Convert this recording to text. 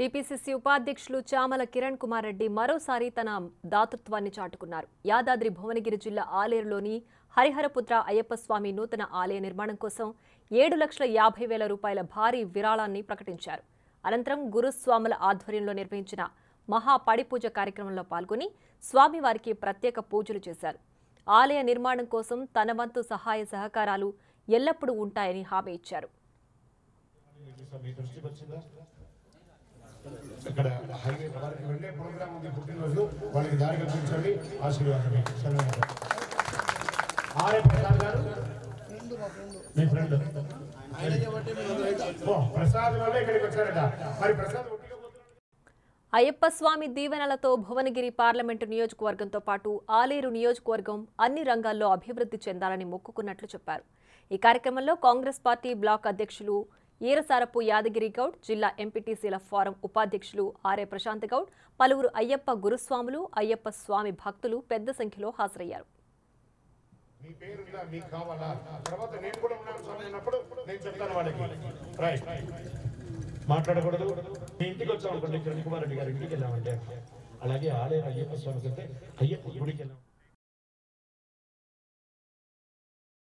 TPCC ఉపాధ్యక్షులు చామల కిరణ్ కుమార్ రెడ్డి మరోసారి తన దాతృత్వాన్ని చాటుకున్నారు. యాదాద్రి భువనగిరి జిల్లా ఆలేరులోని హరిహరపుత్ర అయ్యప్ప స్వామి నూతన ఆలయ నిర్మాణం కోసం 7,50,000 రూపాయల భారీ విరాళాన్ని ప్రకటించారు. అనంతరం గురుస్వాముల ఆధ్వర్యంలో నిర్వహించిన మహా పడిపూజ కార్యక్రమంలో పాల్గొని స్వామివారికి ప్రత్యేక పూజలు చేశారు. ఆలయ నిర్మాణం కోసం తన వంతు సహాయ సహకారాలు ఎల్లప్పుడూ ఉంటాయని హామీ ఇచ్చారు. ఇక్కడ హైవే వారికి వెళ్ళే ప్రోగ్రామ్ ఉంది, పుట్టినరోజు వాళ్ళకి దారి కల్పించండి, ఆశీర్వాదం. ఆర్ఏ ప్రసాద్ గారు మీ ఫ్రెండ్ ప్రసాద్ వల్ల ఇక్కడికి వచ్చారట. మరి ప్రసాద్ అయ్యప్ప స్వామి దీవెనలతో భువనగిరి పార్లమెంటు నియోజకవర్గంతో పాటు ఆలేరు నియోజకవర్గం అన్ని రంగాల్లో అభివృద్ధి చెందాలని మొక్కుకున్నట్లు చెప్పారు. ఈ కార్యక్రమంలో కాంగ్రెస్ పార్టీ బ్లాక్ అధ్యక్షులు ఈరసారపు యాదగిరి గౌడ్, జిల్లా ఎంపీటీసీల ఫోరం ఉపాధ్యక్షులు ఆర్ఏ ప్రశాంత్ గౌడ్, పలువురు అయ్యప్ప గురుస్వాములు, అయ్యప్ప స్వామి భక్తులు పెద్ద సంఖ్యలో హాజరయ్యారు. మాట్లాడకూడదు. మీ ఇంటికి వచ్చామనుకోండి, కిరణ్ కుమార్ రెడ్డి గారి ఇంటికి వెళ్ళామంటే, అలాగే ఆలయ అయ్యప్ప స్వామికి వెళ్తే అయ్యప్ప గుడికి వెళ్ళాం.